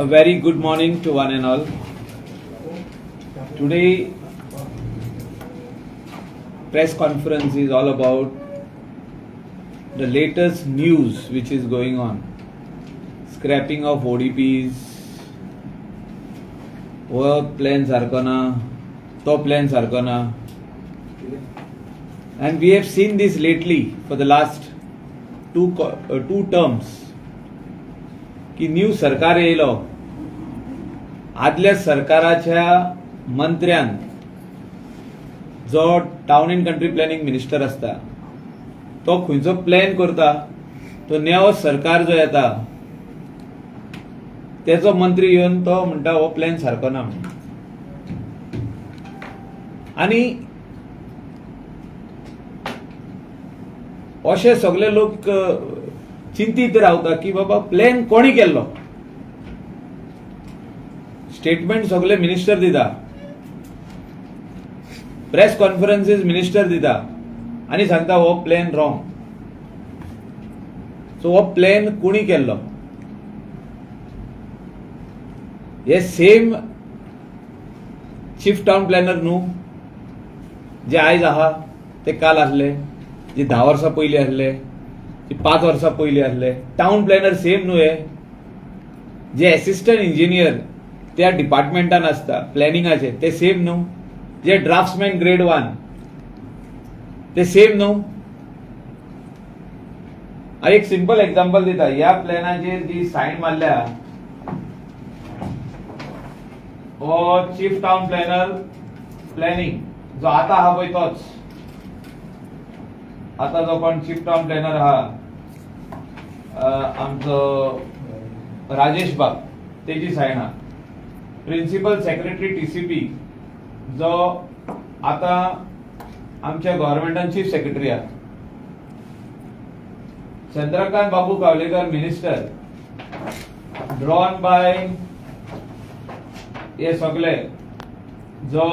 A very good morning to one and all. Today press conference is all about the latest news which is going on. Scrapping of ODPs, work plan sarkana, to plan sarkana. And we have seen this lately for the last two terms. की new सरकार येयलो आदल्या सरकाराच्या मंत्र्यान जो town and country planning minister असता तो खंयचो प्लॅन करता तो नवो सरकार जो येता तेचो मंत्री येवन तो म्हणटा हो प्लॅन सारको ना म्हणून. आनी अशे सगळे लोक चिंतीत रावता की बाबा प्लॅन कोणी केल्लो. स्टेटमेंट सगळे मिनिस्टर दिता, प्रेस कॉन्फरन्सीस मिनिस्टर दिता आणि सांगता हो प्लॅन रॉंग. सो हो प्लॅन कोणी केल्लो. हे सेम चीफ टाउन प्लॅनर न्हू जे आयज आहा ते काल आसले, जे 10 वर्सां पयलीं आसले, 5 वर्सां पयलीं आसले. टाउन प्लॅनर सेम न्हू हे. जे असिस्टंट इंजिनियर त्या डिपार्टमेंटान आसता प्लॅनिंगाचे ते सेम न्हू. जे ड्राफ्ट्समॅन ग्रेड 1 ते सेम न्हू. हांव एक सिंपल एग्जांपल दिता. ह्या प्लॅनाचेर जी सायन मारल्या हो चीफ टाउन प्लॅनर प्लॅनिंग जो आता आहा पळय तोच. आता जो कोण चीफ टाउन प्लॅनर आहा आमचो राजेश बाग तेजी सायन आहा. प्रिन्सिपल सेक्रेटरी टीसीपी जो आता आमच्या गव्हर्नमेंटान चीफ सेक्रेटरी आहा. चंद्रकांत बाबू कावलेकर मिनिस्टर ड्रॉन बाय हे सगळे जो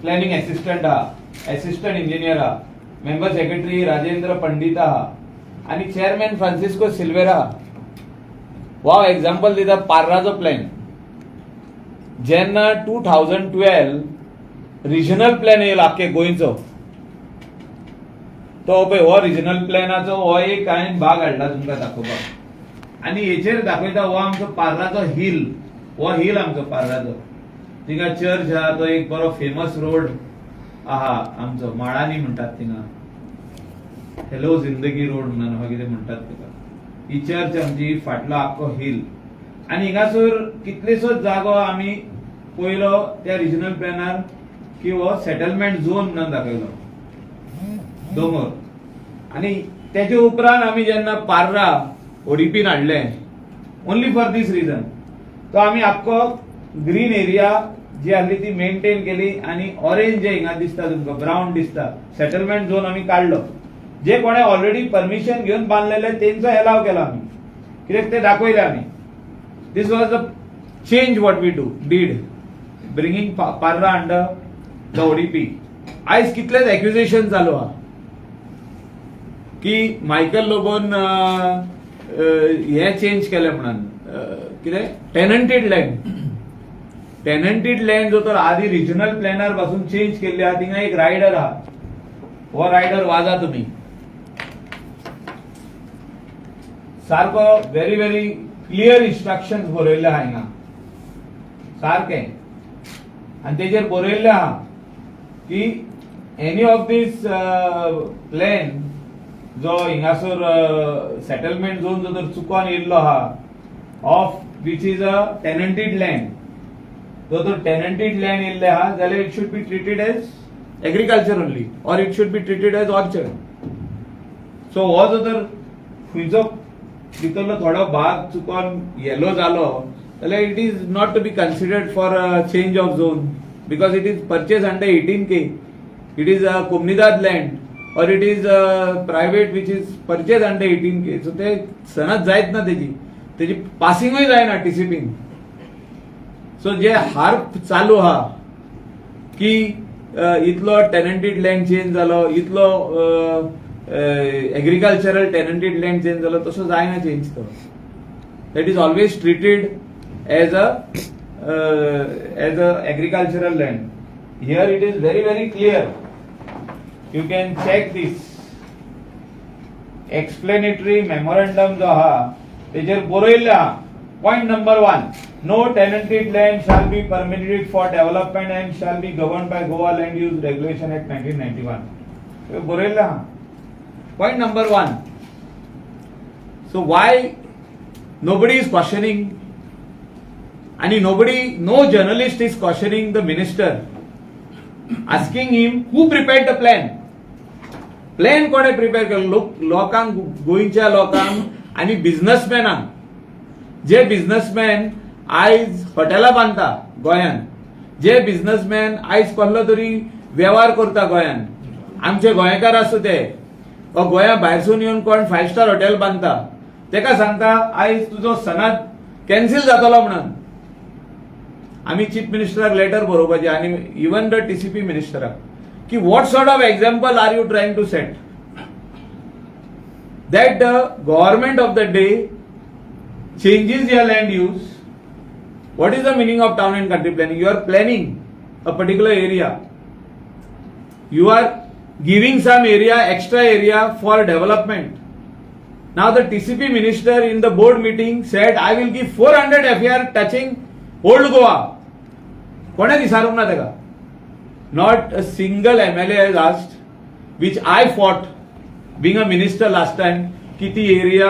प्लॅनिंग असिस्टंट आहा, असिस्टंट इंजिनियर आहा, मेंबर सेक्रेटरी राजेंद्र पंडित आहा आणि चेअरमॅन फ्रांसिस्को सिल्वेरा. हो एग्जांपल दिता पार्राचो प्लॅन. जेन्ना 2012 रिजनल प्लॅन येयलो आख्खे गोंयचो तो पळय हो रिजनल प्लॅनाचो हो एक हांवें भाग हाडला तुमकां दाखोवपाक. आनी हेचेर दाखयता हो आमचो पार्राचो हिल. हो हिल आमचो पार्राचो. थिंगा चर्च आहा, तो एक बरो फेमस रोड आहा आमचो माळांनी म्हणटात थिंगा. हेलो जिंदगी रोड म्हणून हो कितें म्हणटात तिका. ही चर्च आमची, फाटलो आख्खो हिल. आनी हिंगासर कितलेसोच जागो आमी पयलो त्या रिजनल प्लॅनार की हो सेटलमेंट झोन म्हणून दाखयलो दोंगर. आनी तेजे उपरांत आमी जेन्ना पार्रा ओडीपीन हाडले ओन्ली फॉर दीस रिजन तो आमी आख्खो ग्रीन एरिया जी आसली ती मेंटेन केली आनी ऑरेंज जे हिंगा दिसता तुमकां ब्रावन दिसता सेटलमेंट झोन आमी काडलो. जे कोणे ऑलरेडी परमिशन घेवन बांदलेले तेंचो एलाव केला आमी कित्याक ते दाखयले आमी. This was the change what we did bringing Parra under the ODP. आयज कितलेच एक्युजेशन चालू आहा की मायकल लोबोन हे चेंज केले म्हणून कितें टेनंटेड लँड. टेनंटेड लँड जो तर आधी रिजनल प्लॅनर पासून चेंज केल्ली आहा थिंगा एक रायडर आहा. हो रायडर वाजा तुम्ही सारको व्हेरी व्हेरी क्लियर इन्स्ट्रक्शन्स बरयल्ले आहा हिंगा सारखे. आनी तेजेर बरयल्ले आहा की एनी ऑफ दीस प्लॅन जो हिंगासर सेटलमेंट झोन जो तर चुकोन येयल्लो आहा of which is a tenanted land जो तर टेनंटेड लँड येयल्ले आहा जाल्यार it should be treated as agriculture only or it should be treated as orchard. So हो जो तर खंयचो भितरलो थोडो भाग चुकोन येलो जालो जाल्यार it is not to be considered for change of zone because it is purchase under 18K. It is a कोमनिदाद land or it is private which is purchase under 18K. So ते सनद जायत ना तेजी पासिंगूय जायना टीसीपीन. सो जे harp चालू आहा की इतलो टेनंटेड लँड चेंज जालो, इतलो एग्रीकल्चरल टेनंटेड लँड चेंज जालो, तसो जायना चेंज तो. that is always treated as a agricultural land. Here it is very, very clear. You can check this. Explanatory memorandum जो हा तेजेर बरयल्ले हा. Point number 1. No tenanted land shall be permitted for development and shall be governed by Goa Land Use Regulation Act 1991. बरयल्ले हा. Point number 1. So why nobody is questioning, and no journalist is questioning the minister, asking him who prepared the plan. Plan कोणे prepare केलो? लोकांक गोंयच्या लोकांक आणि बिझनेसमॅनांक, जे businessman आयज हॉटेलां बांदता गोंयान, जे बिझनेसमॅन आयज कसलो तरी वेव्हार करता गोंयान, आमचे गोंयकार आसूं ते गोंया भायरसून येवन कोण 5 स्टार हॉटेल बांदता, तेका सांगता आयज तुजो सनाद कॅन्सील जातलो म्हणून. आमी चीफ मिनिस्टराक लेटर बरोवपाचें आनी इवन द टीसीपी मिनिस्टराक कि what sort of example are you trying to set? That the government of the day changes your land use. What is the meaning of town and country planning? You are planning a particular area. You are giving some area, extra area for development. Now the TCP minister in the board meeting said, I will give 400 FAR touching old Goa. कोणे दिसारूंक ना तेका? Not a single MLA has asked, which I fought being a minister last time, कि ती area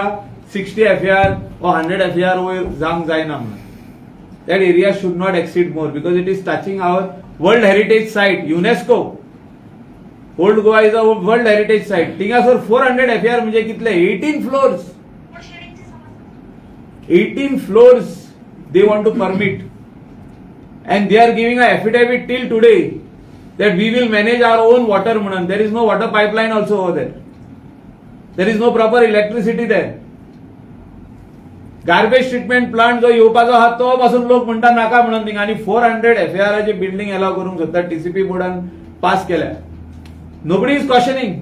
60 FAR or 100 FAR वयर जावंक जायना म्हणून. That area should not exceed more because it is touching our World Heritage Site, UNESCO. Old Goa is a World Heritage Site. थिंगासोर 400 FAR म्हणजे कितले? 18 floors. 18 floors they want to permit. And they are giving an affidavit till today that we will manage our own water म्हणून. There is no water pipeline also over there. There is no proper electricity there. Garbage treatment plant जो येवपाचो आहा तो पासून लोक म्हणटा नाका म्हणून थिंगा, आनी 400 FAR ची बिल्डिंग अलाव करूंक सोदता टीसीपी बोर्डान पास केल्या. Nobody is questioning.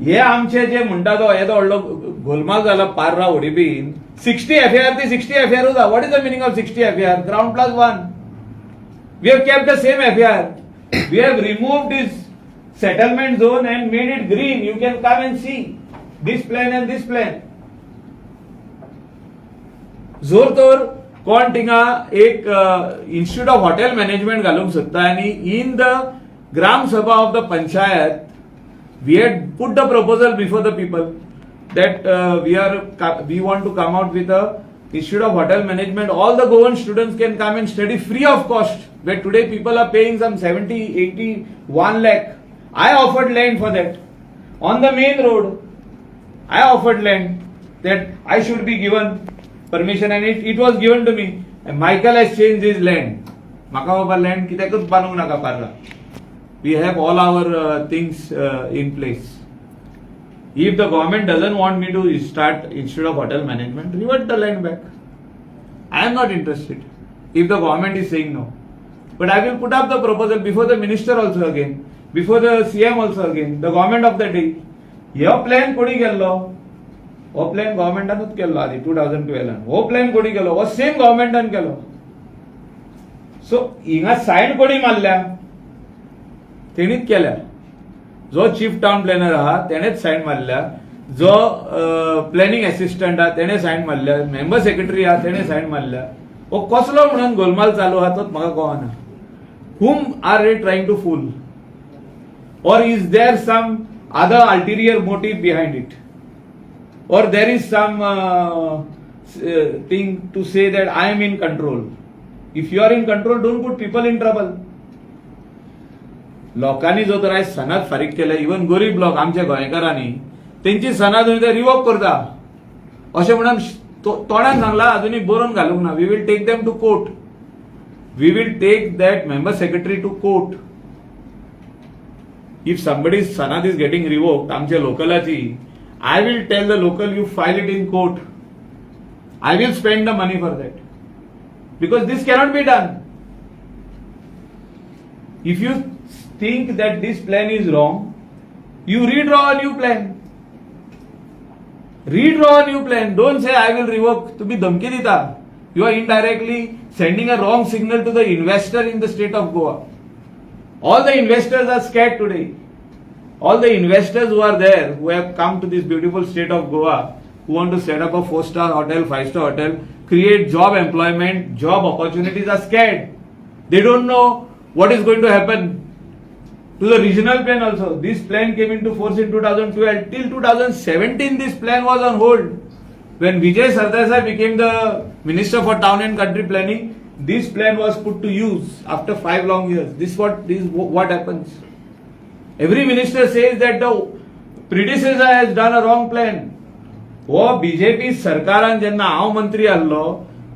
हे आमचे जे म्हणटा तो येदो व्हडलो गोलमाल जाला पार्रा ओडीपीन 60 FAR ती 60 FAR उदा. What is the meaning of 60 FAR? Ground plus 1. We have kept the same FAR. We have removed this settlement zone and made it green. You can come and see this plan and this plan. जोरतोर कोण थिंगा एक institute of hotel management घालूंक सोदता आनी in the gram सभा of the panchayat we had put the proposal before the people that we want to come out with a institute of hotel management. All the Goan students can come and study free of cost, where today people are paying some 70, 80, 1 lakh. I offered land for that on the main road. I offered land that I should be given permission, and it was given to me. And Michael has changed his land. Maka baba land kitekut banung naka parla. We have all our things in place. If the government doesn't want me to start institute of hotel management, revert the land back. I am not interested. If the government is saying no, but I will put up the proposal before the minister also again, before the CM also again, the government of the day. Your plan कोणी केल्लो? हो plan governmentanूच केल्लो आधी 2012. हो plan कोणी केलो? हो same governmentan केलो. So हिंगा sign कोणी मारल्या? तेणीच केल्या. जो चीफ टाउन प्लॅनर आहा तेणेच सायन मारल्या, जो प्लॅनिंग असिस्टंट आहा तेणे सायन मारल्या, मेंबर सेक्रेटरी आहा तेणे सायन मारल्या. हो कसलो म्हणून गोलमाल चालू आहा तोच म्हाका कळना. whom are they trying to fool? Or is there some other ulterior motive behind it? Or there is some thing to say that I am in control? If you are in control, don't put people in trouble. लोकांनी जो तर आयज सनाद फारीक केले, even गरीब लोक आमच्या गोंयकारांनी तेंची सनाद रिवोक करता अशें म्हणून तोंडान सांगला, अजुनी बरोवन घालूंक ना. We will take them to court. We will take that member secretary to court. If somebody's sanad is getting revoked, आमच्या लोकलाची, I will tell the local you file it in court. I will spend the money for that. Because this cannot be done. If you think that this plan is wrong, you redraw a new plan. Redraw a new plan. Don't say I will revoke. To be dhamki dita. You are indirectly sending a wrong signal to the investor in the state of Goa. All the investors are scared today. All the investors who are there, who have come to this beautiful state of Goa, who want to set up a 4-star hotel, 5-star hotel, create job employment, job opportunities, are scared. They don't know what is going to happen. To the regional plan also, this plan came into force in 2012. Till 2017, this plan was on hold. When Vijay Sardesai became the Minister for Town and Country Planning, this plan was put to use after 5 long years. This is what happens. Every minister says that the predecessor has done a wrong plan. वो BJP सरकारान जेन्ना हांव मंत्री आसलो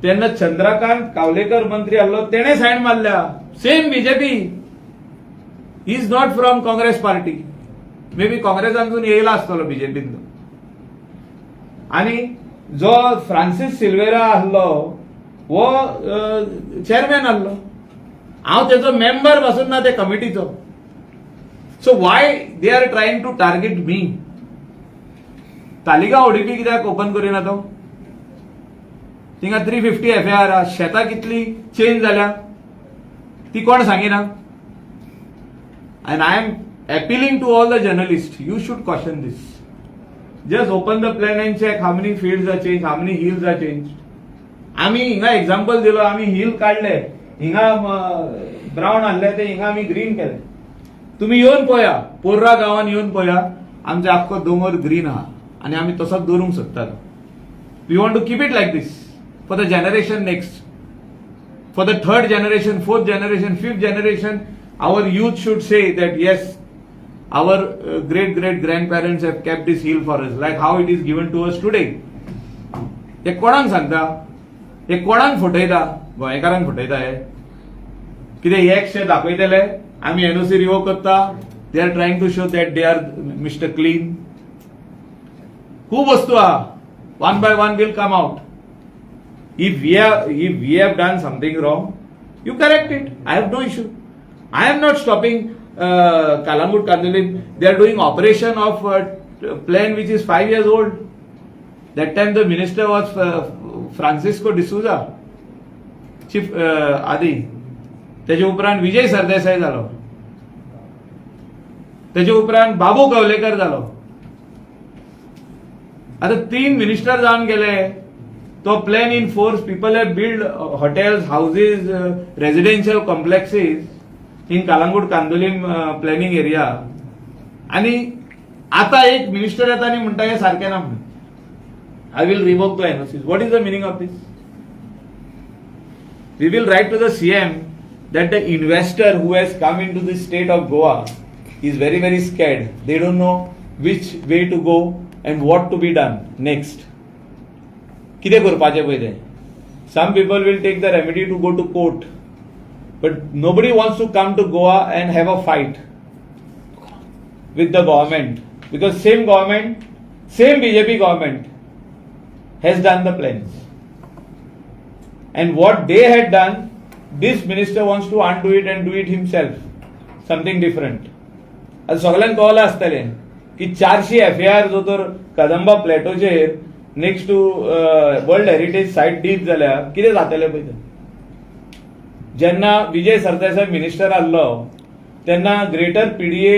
तेन्ना चंद्रकांत कावलेकर मंत्री आसलो तेणे सायन मारल्या. Same BJP. He is not from Congress party. May be काँग्रेसांतून येयला आसतलो बीजेपीन. आणि जो फ्रांसीस सिल्वेरा आसलो वो चेअरमॅन आसलो. हांव तेचो मेंबर पासून ना ते कमिटीचो. So why they are trying to target me. Taleigao ODP कित्याक ओपन करिना तो? थिंगा 350 FAR शेतां कितली चेंज जाल्या ती कोण सांगिना. And I am appealing to all the journalists, you should caution this. Just open the plan and check how many fields are changed, how many hills are changed. आम्ही हिंगा एक्झाम्पल दिलो. आम्ही hill काढले, हिंगा brown आणले, ते हिंगा आम्ही ग्रीन केले. तुम्ही येऊन पळया, पोर्रा गावान येऊन पळया, आमचे आख्खो दोंगर ग्रीन आहा आणि आम्ही तसोच दवरूंक सोदतात. We want to keep it like this for the generation next, for the 3rd generation, 4th generation, 5th generation. Our youth should say that yes, our great grandparents have kept this hill for us, like how it is given to us today. हे कोणाक सांगता? हे कोणाक फटयता? गोंयकारांक फटयता हे. कितें एकशे दाखयतले आमी एनओसी रिवोक करता. They are trying to show that they are mister clean. खूब वस्तू आहा. One by one will come out. If we have done something wrong, you correct it. I have no issue. I am not stopping Kalangut Kandulim. They are doing operation of plan which is 5 years old. That time the minister was Francisco D'Souza, chief Adi. तेजे उपरांत विजय सरदेसाई जालो. तेजे उपरांत बाबू कवलेकर जालो. आता 3 minister जावन गेले. तो plan in force. People have build hotels, houses, residential complexes in Calangute Candolim planning area. आणि आता एक मिनिस्टर येता आणि म्हणटा हे सारखें ना म्हणून. I will revoke the NOCs. What is the meaning of this? We will write to the CM that the investor who has come into the state of Goa is very scared. They don't know which way to go and what to be done next. कितें करपाचें पळय तें. Some people will take the remedy to go to court, but nobody wants to come to Goa and have a fight with the government, because same government, same BJP government has done the plans, and what they had done, this minister wants to undo it and do it himself, something different. आता सगळ्यांक कळलं आसतलें की 400 FAR जो तर कदंबा प्लॅटोचेर next to world heritage site did जाल्यार कितें जातलें पळय. जेन्ना विजय सरदेसाय मिनिस्टर आसलो तेन्ना ग्रेटर PDA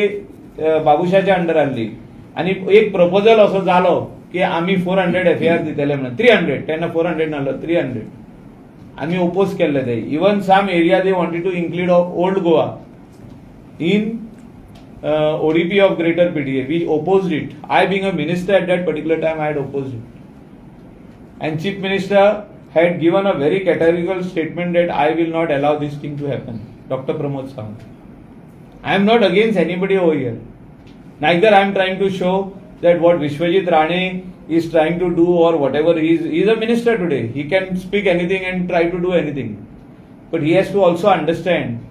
बाबुशाच्या अंडर आसली आनी एक प्रपोजल असो जालो की आमी 400 FAR दितले म्हणून. 300 तेन्ना 400 नासलो, 300. आम्ही ओपोज केले ते. Even some area they wanted to include of old Goa in ODP of greater PDA. We opposed it. I being a minister at that particular time, I had opposed it. And Chief Minister had given a very categorical statement that I will not allow this thing to happen. Dr. Pramod Sawant. I am not against anybody over here. Neither I am trying to show that what Vishwajit Rane is trying to do or whatever. He is a minister today. He can speak anything and try to do anything. But he has to also understand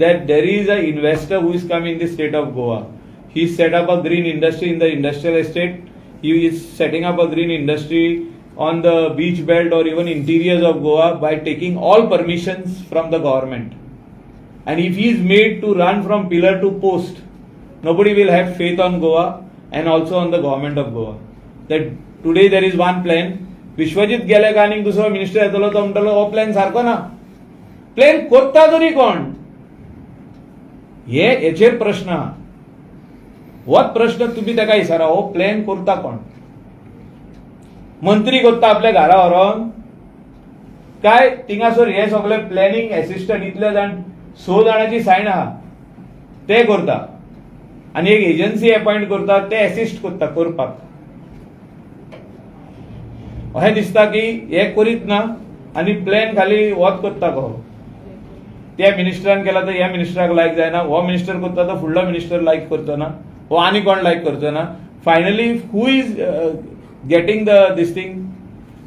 that there is an investor who is coming in the state of Goa. He set up a green industry in the industrial estate. He is setting up a green industry on the beach belt or even interiors of Goa by taking all permissions from the government. And if he is made to run from pillar to post, nobody will have faith on Goa and also on the government of Goa. That today there is one plan. Vishwajit गेले का आनी दुसरो minister येतलो तो म्हणटलो हो plan सारको ना. प्लॅन कोत्ता तरी कोण? हेचेर प्रश्न आहा. होच प्रश्न तुम्ही ताका विचारा, हो प्लॅन करता कोण? मंत्री करता आपल्या घरा व्हरोन काय थिंगासर हे सगळे प्लॅनिंग एसिस्टंट इतले जाण 6 जाणांची सायन आहा ते करता आनी एक एजन्सी अपॉइंट करता ते असिस्ट करता करपाक. अशें दिसता की हे करीत ना आनी प्लॅन खाली वच करता कहो. त्या मिनिस्टरान केला तर ह्या मिनिस्टराक लायक जायना, हो मिनिस्टर करता तर फुडलो मिनिस्टर लायक करचो ना, हो आनी कोण लायक करचो ना. Finally who is getting this thing?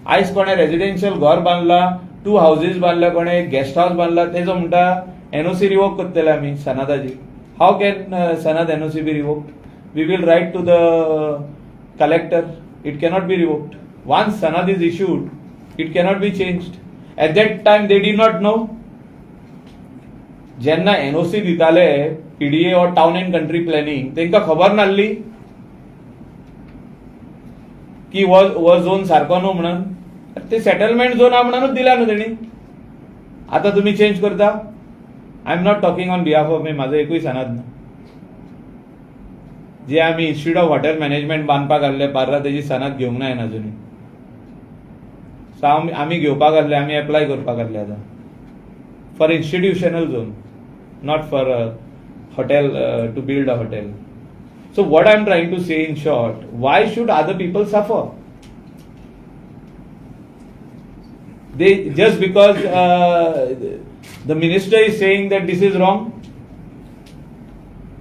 आयज कोणे रेजिडेन्शियल घर बांदला, 2 हाऊसेस बांदल्या, कोणे गेस्ट हाऊस बांदला, तेजो म्हणटा एनओसी रिवोक करतले आमी सनादाची. How can sanad NOC be revoked? We will write to the collector. It cannot be revoked. Once sanad is issued, it cannot be changed. At that time they did not know. जेन्ना NOC दिताले PDA or town and country planning, तांकां खबर नासली की वो zone सारको न्हू म्हणून. ते सेटलमेंट झोन हा म्हणूनच दिला न्हू तेणी. आता तुम्ही चेंज करता. I am not talking on behalf of me, माझं एकूय सनाद ना. जे आम्ही इन्स्टिट्यूट ऑफ हॉटेल मॅनेजमेंट बांदपाक घाल्ले पार्रा तेजी सनाद घेवंक ना हांवें अजुनूय. सो आमी घेवपाक घाल्ले, आमी एप्लाय करपाक घाल्ले आतां for institutional zone, not for hotel to build a hotel. So what I am trying to say in short, why should other people suffer? They just because the minister is saying that this is wrong,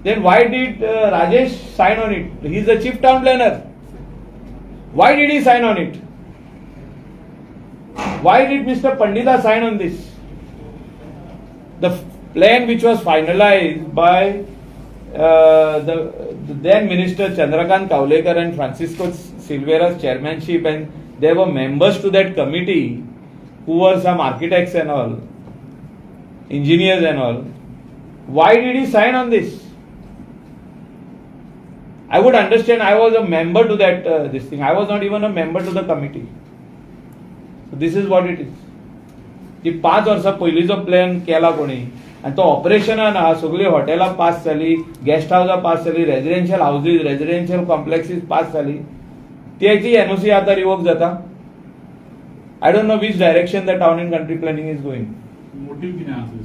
then why did Rajesh sign on it? He is the chief town planner. Why did he sign on it? Why did Mr. Pandita sign on this? The plan which was finalized by the then Minister Chandrakant Kavlekar and Francisco Silvera's chairmanship, and there were members to that committee who were some architects and all, engineers and all. Why did he sign on this? I would understand. I was a member to that this thing. I was not even a member to the committee. So this is what it is. ती 5 वर्सां पयलींचो plan केला कोणी आनी तो ऑपरेशनान आहा. सगळी हॉटेलां पास जाली, गेस्ट हाऊसां पास जाली, रेजिडेन्शियल हाऊसीस, रेजिडेन्शियल कॉम्प्लेक्सीस पास जाली. त्याची एनओसी आतां रिवोक जाता. I don't know which direction the town and country planning is going. Motive कितें आसा?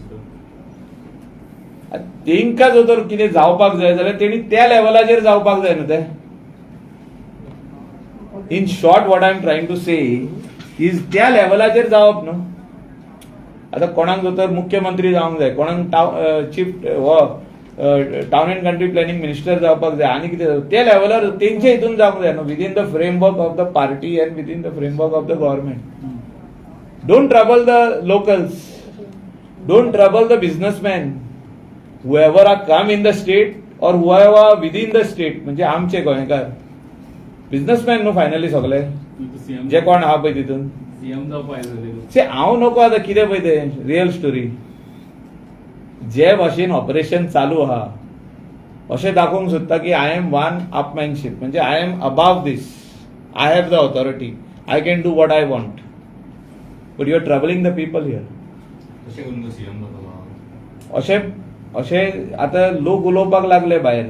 तेंकां जर तर कितें जावपाक जाय जाल्यार तेणी त्या लेवलाचेर जावपाक जाय न्हू तें. In short what I am trying to say is त्या लेवलाचेर जावप न्हू. आता कोणाक जर तर मुख्यमंत्री जावंक जाय, कोणाक chief town and country planning minister जावपाक जाय, आनी कितें त्या लेवलार तेंचे हितून जावंक जाय न्हू, within the framework of the party and within the framework of the government. Don't trouble the locals, don't trouble the businessman, whoever are come in the state or whoever within the state. म्हणजे आमचे गोंयकार businessman न्हू finally सगळे जे कोण आहा पळय तितून. हांव नको आतां कितें पळय तें रियल स्टोरी. जे भाशेन ऑपरेशन चालू आहा अशें दाखोवंक सोदता की आय एम वन अपमॅनशीप, म्हणजे I am above this, I have the authority, I can do what I want, but you are troubling the people here. अशें आतां लोक उलोवपाक लागले भायर.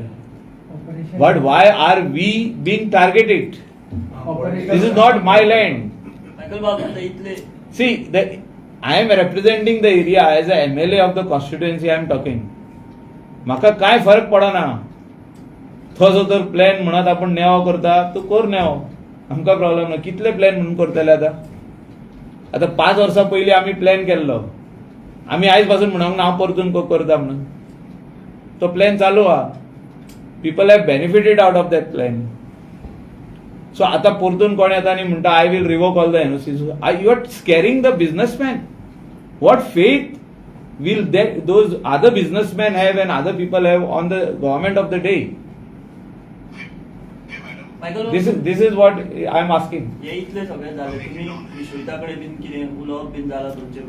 But why are we being targeted? This is not my land. See, I am representing the area as a MLA of the constituency I am talking. म्हाका काय फरक पडना. तो जो तर प्लॅन म्हणत आपण नेवो करता तो कर नेवो, आमकां प्रॉब्लेम ना. कितले प्लॅन म्हणून करतले आतां 5 वर्सां पयलीं आमी प्लॅन केल्लो, आमी आयज पासून म्हणूंक ना हांव परतून करता म्हणून. तो प्लॅन चालू आहा. People have benefited out of that plan. So आता परतून कोण येता आनी म्हणटा I will revoke all the NOCs. You are scaring the businessman. What faith will those other businessman have and other people have on the government of the day? This is what I am asking.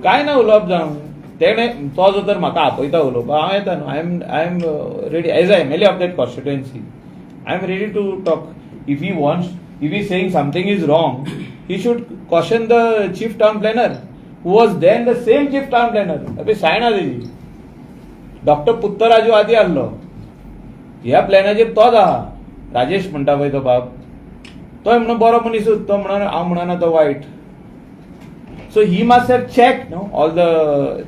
काय ना उलोवप जावं तेणे. तो जो तर म्हाका आपयता उलोवपाक हांव येता न्हू. I am ready as a MLA of that constituency. I am ready to talk. If he wants if he is saying something is wrong, he should caution the chief town planner, who was then the same chief town planner. अबे सायन आलेली doctor पुत्तराजू आदी आसलो, ह्या प्लॅनाचेर तोच आहा. राजेश म्हणटा पळय तो बाब, तो म्हणून बरो मनीसूच, तो म्हणून हांव म्हणना तो वायट. So he must have check no all the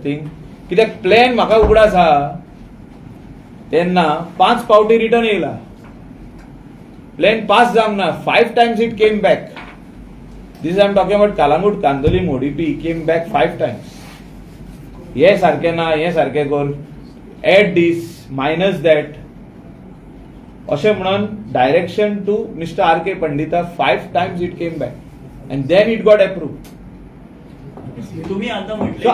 thing. कित्याक प्लॅन म्हाका उगडास आहा तेन्ना 5 पावटी रिटर्न येयला. प्लॅन पास जावंक ना, 5 times it came back. This I am talking about Kalangut, Kandolim, ODP came back 5 times. हे सारखे ना, हे सारखे कर, add this, minus that. अशें म्हणून direction to mister R.K. Pandita 5 times it came back and then it got approved. तुम्ही आता So म्हटले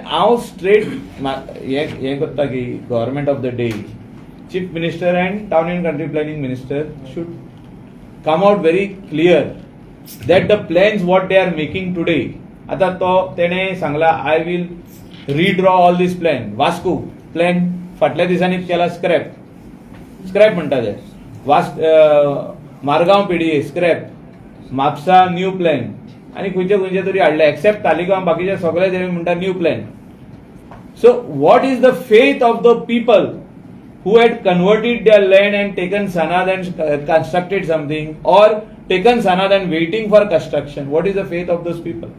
हांव स्ट्रेट हे करता की government of the day, chief minister and town and country planning minister should come out very clear that the plans what they are making today. आता तो तेणे सांगला I will redraw all this plan. Vasco plan फाटल्या दिसांनी केला scrap म्हणटा ते. Margao PDA scrap, Mapusa new plan आणि खंयचे तरी हाडले एक्सेप्ट तालिगांव, बाकीचे सगळे तरी म्हणटा new plan. So what is the faith of the people who had converted their land and taken sanad and constructed something, or taken sanad and waiting for construction? What is the faith of those people?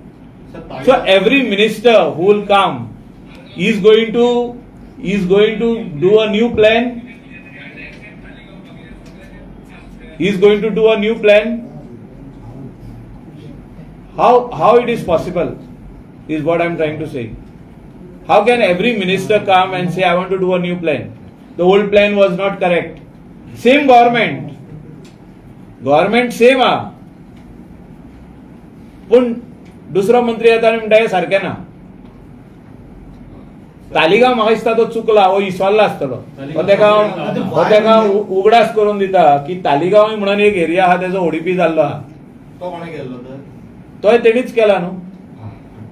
So every minister who will come is going to do a new plan. He is going to do a new plan. How it is possible is what I am trying to say. How can every minister come and say I want to do a new plan? The old plan was not correct. Same government same आ, पण दुसरो मंत्री येता आनी म्हणटा हे सारकें ना. तालिगांव म्हाका दिसता तो चुकला, हो इसवाल्ला आसतलो. हो तेका उगडास करून दिता की तालिगांव म्हणून एक एरिया आहा तेजो ODP जाल्लो आहा. तो कोणे केल्लो तर? तो तेणीच केला न्हू.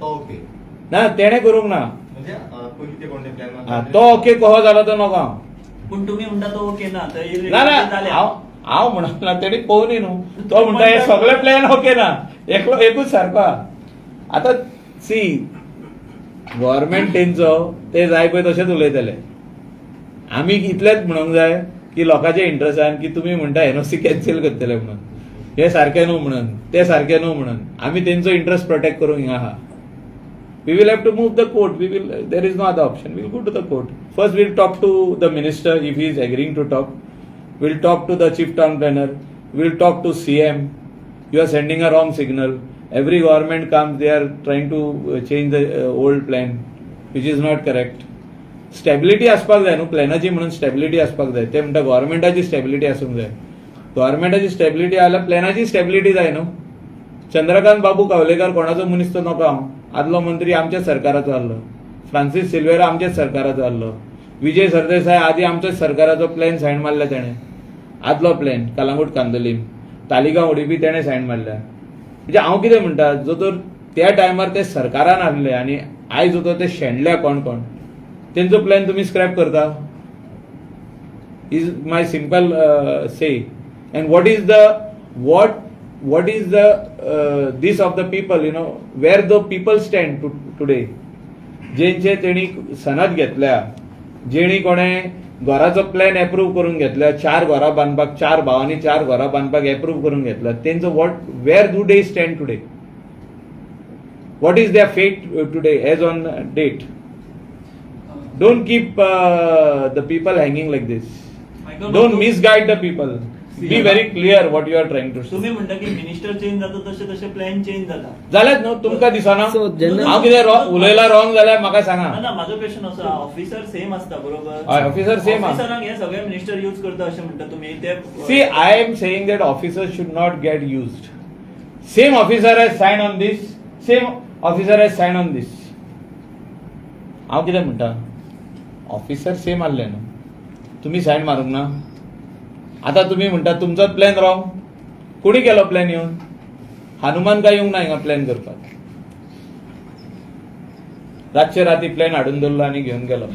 तो ओके ना, तेणे करूंक ना. म्हणजे पयलीं ते कोणते प्लॅन तो ओके कहो जालो तो नका. पण तुम्ही म्हणता तो ओके ना, हांव म्हणना तेणी पळोवनी न्हू. तो म्हणटा हे सगळे प्लॅन ओके ना, एकूच सारको आहा. आतां सी गव्हर्नमेंट तेंचो ते जाय पळय तशेंच उलयतले. आमी इतलेंच म्हणूंक जाय की लोकांच्या इंट्रस्टान की तुमी म्हणटा एनओसी कॅन्सल करतले म्हणून, हे सारकें न्हू म्हणून, ते सारकें न्हू म्हणून. आमी तेंचो इंट्रस्ट प्रोटेक्ट करूंक हिंगा आहा. We will have to move the court. There is no other option. We'll go to the court. First, we'll talk to the minister if he is agreeing to talk. We'll talk to the chief town planner. We'll talk to CM. You are sending a wrong signal. Every government comes, they are trying to change the old plan, which is not correct. Stability आसपाक जाय न्हू, प्लॅनाची म्हणून stability आसपाक जाय. ते म्हणटा गव्हर्नमेंटाची stability आसूंक जाय. गव्हर्नमेंटाची स्टॅबिलिटी आल्या प्लॅनाची स्टॅबिलिटी जाय न्हू. चंद्रकांत बाबू कावलेकर कोणाचो मनीस तो नका हांव. आदलो मंत्री आमच्याच सरकाराचो आसलो. फ्रांसीस सिल्वेरा आमच्याच सरकाराचो आसलो. विजय सरदेसाय आदी आमच्याच सरकाराचो प्लॅन सायन मारला तेणे. आदलो प्लॅन कलांगूट कांदोलीम, तालिगांव ODP तेणे सायन मारल्या. म्हणजे हांव कितें म्हणटा, जो तर त्या टायमार ते सरकारान आसले आनी आयज जो तर ते शेणल्या कोण तेंचो प्लॅन तुमी स्क्रॅप करता. Is my simple say. And what is the this of the people, where the people stand today. जेंचे तेणी सनद घेतल्या, जेणी कोणे घराचो प्लॅन एप्रूव्ह करून घेतल्या, 4 घरां बांदपाक, 4 भावांनी 4 घरां बांदपाक एप्रूव्ह करून घेतल्या, तेंचो where do they stand today? What is their fate today as on date? Don't keep the people hanging like this. Don't misguide the people. Be very clear what you are trying to say. तुम्ही म्हणता की minister change जाता तसे तसे plan change जाता. जालेत न्हू, तुमकां दिसना हांव कितें उलयला रॉंग जाल्यार म्हाका सांगा. ना, माझो क्वेश्चन असो, ऑफिसर सेम असता बरोबर? हय, ऑफिसर सेम आसा. ऑफिसरांक हे सगळे मिनिस्टर यूज करता अशें म्हणटा तुमी ते? See, I am saying that officers should not get used. Same officer has signed on this, same officer has signed on this. हांव कितें म्हणटा, ऑफिसर सेम आसले न्हू, तुमी सायन मारूंक ना. आता तुम्ही म्हणटा तुमचोच प्लॅन रॉंग. कोणी केलो प्लॅन येवन? हनुमान काय येवंक ना हिंगा प्लॅन करपाक. रातचे राती प्लॅन हाडून दवरलो आनी घेवन गेलो.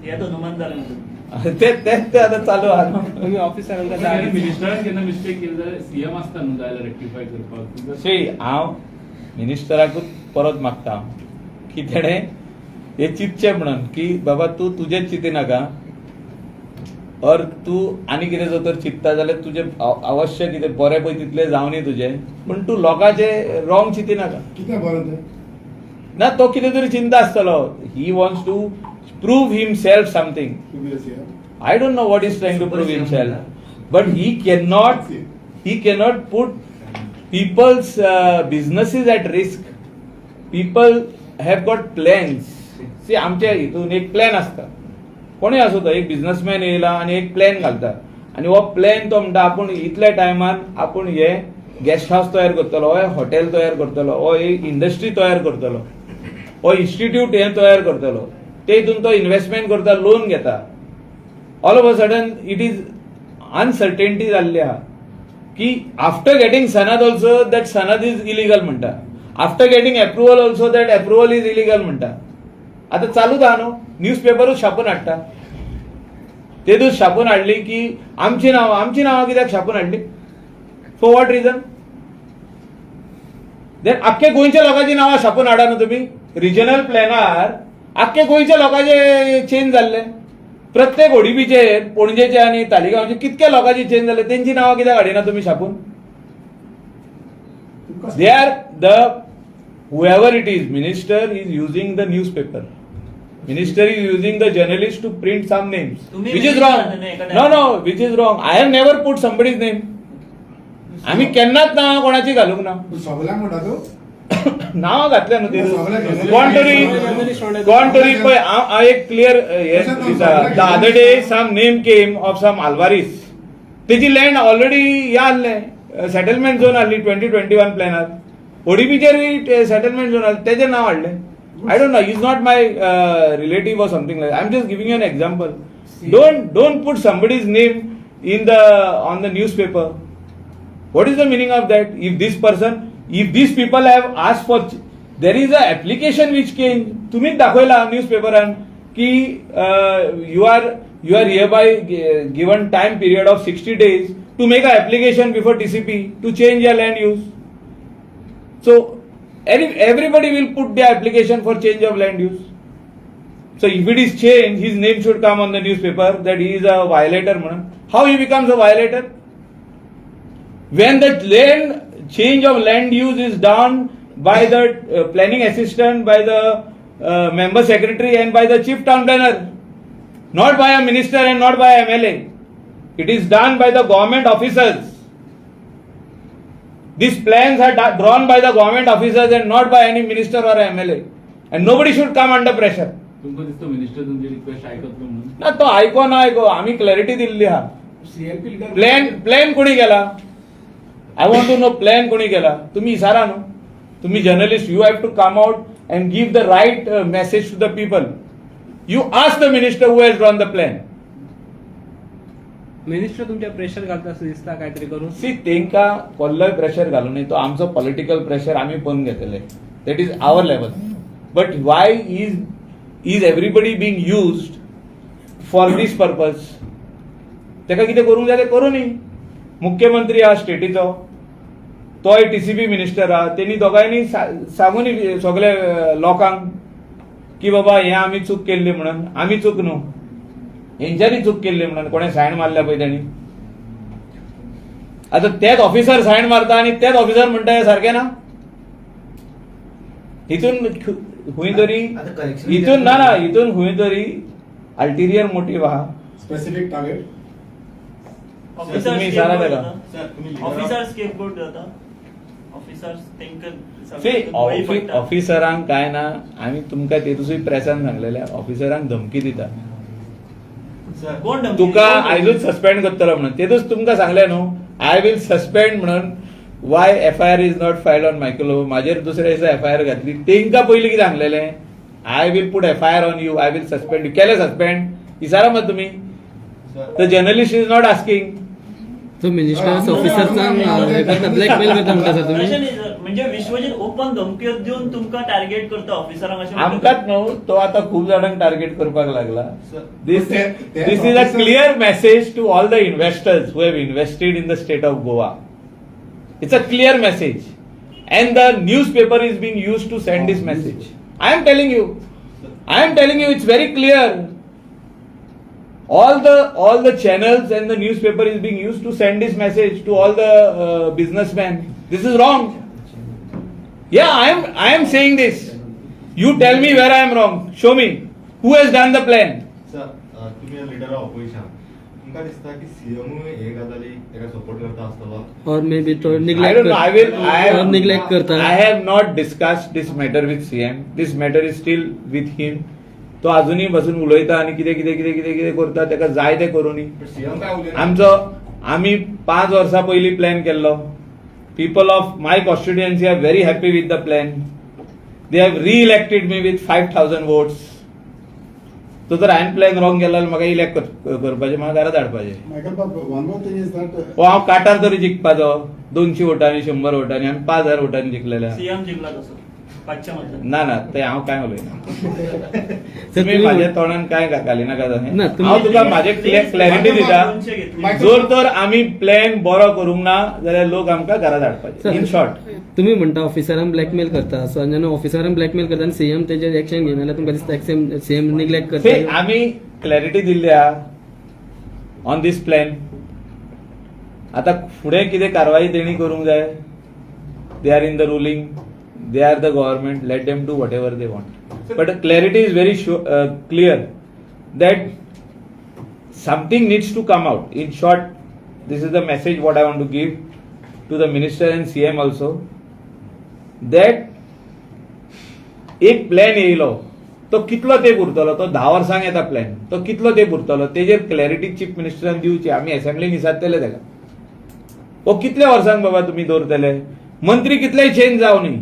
यात अनुमान जालें म्हणून ते आता चालू आहा न्हू. तुम्ही ऑफिसरांका मिनिस्टरान केन्ना मिस्टेक केली जाल्यार सीएम आसता न्हू जाल्यार रेक्टिफाय करपाक. शी हांव मिनिस्टराकूच परत मागता की तेणे हे चिंतचें म्हणून की बाबा तूं तुजेंच चिंतिनाका और तूं आनी कितें जर तर चिंतता जाल्यार तुजें अवश्य कितें बरें पळय तितलें जावनी तुजें, पूण तूं लोकांचें रॉंग चिंतिनाका. कितें बरें तें? ना तो कितें तरी चिंता आसतलो. He wants to prove himself something. I don't know what he's trying to prove himself, but he cannot put people's businesses at risk. People have got plans. See, आमच्या हितून एक प्लॅन असता. कोणी असो तो एक बिझनेसमॅन येयला आणि एक प्लॅन घालता आणि हो प्लॅन तो म्हणटा आपूण इतल्या टायमान आपूण हे गेस्ट हाऊस तयार करतलो, हो हॉटेल तयार करतलो, हो एक इंडस्ट्री तयार करतलो, हो इन्स्टिट्यूट हे तयार करतलो. ते हितून तो इन्व्हेस्टमेंट करता, लोन घेता. All of a sudden it is uncertainty जाल्ली आहा की आफ्टर गेटिंग सनद ऑल्सो दॅट सनद इज इलिगल म्हणटा, after getting approval also that approval is illegal म्हणटा. आता चालूच आहा न्हू, न्यूज पेपरूच छापून हाडटा. ते दीस छापून हाडली की आमची नांवां कित्याक छापून हाडली, फॉर वॉट रिजन? देन आख्खे गोंयच्या लोकांची नांवां छापून हाडा न्हू तुमी. रिजनल प्लॅनार आख्खे गोंयच्या लोकांचे चेंज जाल्ले. प्रत्येक ओडीपीचेर पणजेचे आनी तालिगांवचे कितके लोकांची चेंज जाले, तेंची नांवां कित्याक हाडिना तुमी छापून? They are the whoever it is, minister is using the newspaper, minister is using the journalist to print some names, which is wrong. No, which is wrong. I have never put somebody's name. आम्ही केन्नाच नांवां कोणाची घालूंक ना. सगळ्यांक म्हणटा तूं नांवां घातल्या न्हू ते. कोण तरी पळय हांव एक clear the other day some name came of some Alvares. तेजी लँड ऑलरेडी हे आहले सेटलमेंट झोन आहली 2021 प्लॅनार. ओडीपीचेर सेटलमेंट झोन आहले तेजें नांव हाडलें. I don't know. He's not my relative or something like that. I'm just giving you an example. Don't put somebody's name on the newspaper. What is the meaning of that? If these people have asked for, there is a application which came. तुम्हीच दाखवला newspaperan की you are hereby given time period of 60 days to make an application before TCP to change your land use. So everybody will put their application for change of land use. So if it is changed, his name should come on the newspaper that he is a violator. How he becomes a violator? When the change of land use is done by the planning assistant, by the member secretary and by the chief town planner, not by a minister and not by a MLA. It is done by the government officers. These plans are drawn by the government officers and not by any minister or MLA. And nobody should come under pressure. तुमकां दिसता minister तुमची request आयकतलो म्हणून? ना तो आयको ना आयको आम्ही clarity Delhi हा. Plan कोणी केला? I want to know plan कोणी केला. तुम्ही इसारा न्हू, तुम्ही journalist, you have to come out and give the right message to the people. You ask the minister who has drawn the plan. Minister तुमच्या प्रेशर घालता असं दिसता काहीतरी करून. सी तेंका कसलोय प्रेशर घालून नाही, तो आमचो पॉलिटिकल प्रेशर आम्ही पळोवन घेतले. That is our level. But why is everybody being used for this purpose? तेका कितें करूंक जाय तें करूं न्ही. मुख्यमंत्री आहा स्टेटीचो, तोय TCP मिनिस्टर आहा, तेणी दोगांयनी सांगून सगळे लोकांक की बाबा हे आमी चूक केल्ली म्हणून. आमी चूक न्हू, हेंच्यांनी चूक केल्ली म्हणून. कोणें सायन मारल्या पळय तेणी. आता तेच ऑफिसर सायन मारता आणि तेच ऑफिसर म्हणटा हे सारकें ना. हितून खंय तरी हितून खंय तरी अल्टिरियर मोटीव आहा. स्पेसिफिक टार्गेट तुम्ही इशारा केला. ऑफिसर स्केपगोट जाता. ऑफिसरांक काय ना, आम्ही तुमकां तेतूसय प्रेसान सांगलेले ऑफिसरांक धमकी दिता. तुका आयजूच सस्पेंड करतलो म्हणून. तेतूच तुमकां सांगले न्हू, आय विल सस्पेंड म्हणून. Why FIR is not filed on Michael Lobo. माझेर दुसऱ्या दिसा FIR घातली. तेंका पयलीं कितें सांगलेलें, I will put FIR on you, I will suspend you. केले सस्पेंड. इसारा मत तुम्ही. The journalist is not asking. तो मिनिस्टर ऑफिसर ब्लॅकमेल करता म्हणटा सर तुम्ही. म्हणजे विश्वजीत ओपन धमक्यो दिवन तुमकां टार्गेट करता ऑफिसरांक अशें म्हणटा? आमकांच न्हू, तो आता खूप जाणांक टार्गेट करपाक लागला. This ते- is a clear message to all the investors who have invested in the state of Goa. It's a clear message, and the newspaper is being used to send this message. I am telling you, it's very clear. All the channels and the newspaper is being used to send this message to all the businessmen. This is wrong. Yeah, I am saying this. You tell me where I am wrong. Show me who has done the plan. Sir तुम्ही leader of opposition, तुमका दिसता की CM हे गजाली तेका support करता आसतलो? और मे बी तो I neglect don't know. I neglect करता. I have not discussed this matter with CM. This matter is still with him. तो अजूनही बसून उलयता आणि कितें कितें कितें कितें कितें करता, तेका जाय तें करूनी. सीएम काय उलयता? आमी 5 वर्सां पयलीं प्लॅन केल्लो. People of my constituency are very happy with the plan. They have re-elected me with 5,000 votes. तो जर हांवें प्लॅन रॉंग केलो जाल्यार म्हाका इलेक्ट करपाचें, म्हाका घरा धाडपाचें. Michael, but one more thing is that हो हांव काटार तरी जिखपाचो 200 वोटांनी 100 वोटांनी आनी 5,000 वोटांनी जिखलेले. सीएम जिंकला तसो 500 मतदान. ना ते हांव काय उलयना. तर तुम्ही माझ्या तोंडान काय घाली नाका ना, हांव तुम्ही- तुका माझे क्लॅरिटी दिता. 200 घेतली. Michael- जर तर आमी प्लॅन बरो करूंक ना जाल्यार लोक आमकां घरा धाडपाचे. इन शॉर्ट, तुम्ही म्हणता ऑफिसरांक ब्लॅकमेल करता, सो जेन्ना ऑफिसरांक ब्लॅकमेल करता आणि सीएम तेजेर एक्शन घेयना जाल्यार तुमकां दिसता सीएम निग्लेक्ट करता. आमी क्लॅरिटी दिल्ली ऑन दीस प्लॅन. आता फुडें कितें कारवाई तेणी करूंक जाय. They are in the ruling, they are the government, let them do whatever they want. But clarity is very clear that something needs to come out. In short, this is the message what I want to give to the minister and CM also, that एक plan येयलो तो कितलो तेप उरतलो, तो 10 वर्सांक येता plan, तो कितलो तेप उरतलो तेजेर क्लॅरिटी चीफ मिनिस्टरान दिवची. आमी असेंब्लीन विचारतले तेका, हो कितल्या वर्सांक बाबा तुमी दवरतले. मंत्री कितलेय चेंज जावं न्ही.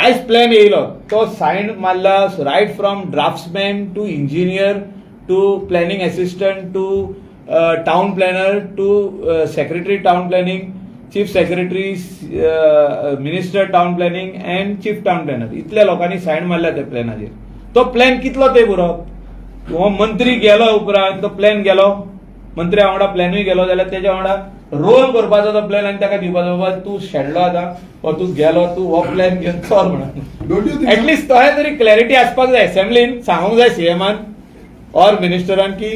आयज प्लॅन येयलो, तो सायन मारला, right from draftsman to engineer to planning assistant to town planner to secretary town planning, chief secretary, minister town planning and chief town planner, इतल्या लोकांनी सायन मारल्या त्या प्लॅनाचेर. तो प्लॅन कितलो तेप उरप. हो मंत्री गेलो उपरांत तो प्लॅन गेलो, मंत्र्या वांगडा प्लॅनूय गेलो जाल्यार तेज्या वांगडा रोल करपाचो तो प्लॅन आनी ताका दिवपाचो, बाबा तूं शेणलो आतां वा तूं गेलो, तूं हो प्लॅन घेवन चल म्हणून. don't you think ऍटलिस्ट तोय तरी क्लॅरिटी आसपाक जाय. असेंब्लीन सांगूंक जाय सीएमान ऑर मिनिस्टरान की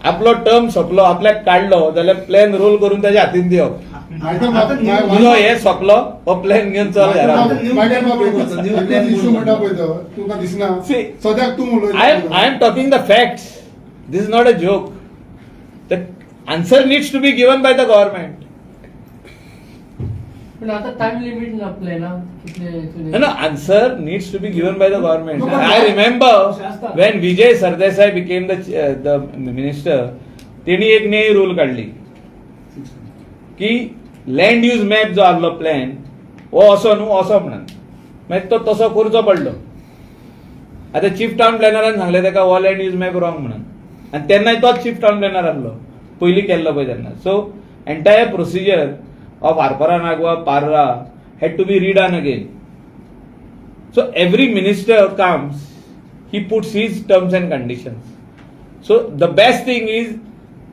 आपलो टर्म सोंपलो, आपल्याक काडलो जाल्यार प्लॅन रोल करून ताच्या हातीन दिवप. Michael, but my one तुजो हे सोंपलो, हो प्लॅन घेवन चल घरा. Michael, but एकूच issue म्हणटा पळय तो, तुका दिसना See, सद्याक तूं I am talking the facts. This is not a joke. The answer needs to be given by the government. पण आता टाइम लिमिट ना प्लॅना कितले No, answer needs to be given by the government. No, but I remember when Vijay Sardesai became the minister, तेणी एक नई rule काढली की land use map जो आसलो प्लॅन हो असो न्हू असो म्हणून, मागीर तो तसो करचो पडलो. आता चीफ टाउन प्लॅनरान सांगले ताका हो लँड यूज मॅप रॉंग म्हणून, आनी तेन्नाय तोच चीफ टाउन प्लॅनर आसलो पयलीं केल्लो पळय तेन्ना. So entire procedure of Arpora Nagoa Parra had to be redone again. So every minister comes, he puts his terms and conditions. So the best thing is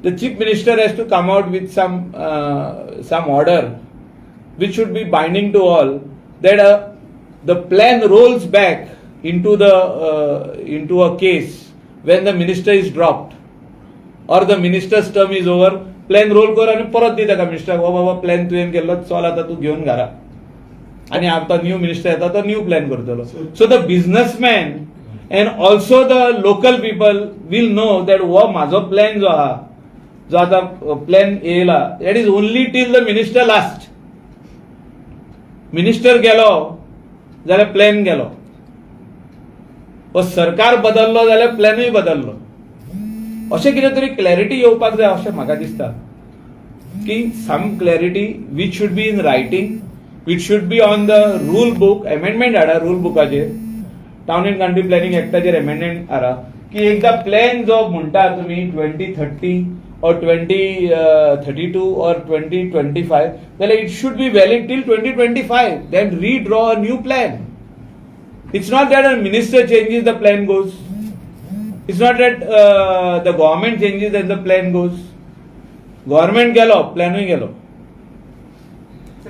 the chief minister has to come out with some order which should be binding to all, that the plan rolls back into a case when the minister is dropped or the minister's term is over. Plan roll कर आणि परत दी ताका minister, हो बाबा plan तुवें केल्लो चल आतां तूं घेवन घरा, आणि आता न्यू मिनिस्टर येता तो न्यू प्लॅन करतलो. So the businessman and also the local people will know that हो म्हाजो प्लॅन जो आहा, जो आता प्लॅन येयला, that is only till the minister last. Minister गेलो जाल्यार प्लॅन गेलो, व सरकार बदललो जाल्यार प्लॅनूय बदललो. अशें कितें तरी क्लॅरिटी येवपाक जाय अशें म्हाका दिसता, की some clarity which should be in writing, which should be on the rule book. Amendment हाडा रूल बुकाचेर, टाउन एंड कंट्री प्लॅनिंग एक्टाचेर अमेंडमेंट हाडा, की एकदा प्लॅन जो म्हणटा तुमी 2030 or 2032 or 2025, then it should be valid till 2025. Then redraw a new plan. It's not that a minister changes, the plan goes. It's not that the government changes and the plan goes. Government गेलो, प्लॅनूय गेलो.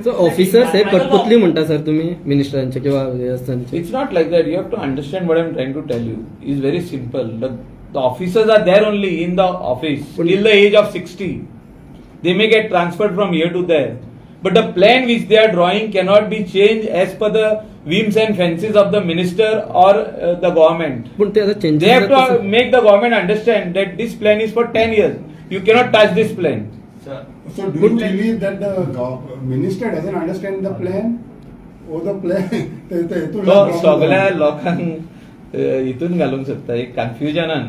So officers हे कटपुतली म्हणता sir तुम्ही मिनिस्टरांचे किंवा हे असतांचे. It's not like that. You have to understand what I'm trying to tell you. It's very simple. The officers are there only in the office till the age of 60. They may get transferred from here to there. But the plan which they are drawing cannot be changed as per the whims and fancies of the minister or the government. पण ते आता They have to changes make the government understand that this plan is for 10 years. You cannot touch this plan. So do you believe that the minister doesn't understand the plan? Or the plan? तो सगळ्या लोकांक हितून घालूंक सोदता एक कन्फ्युजनान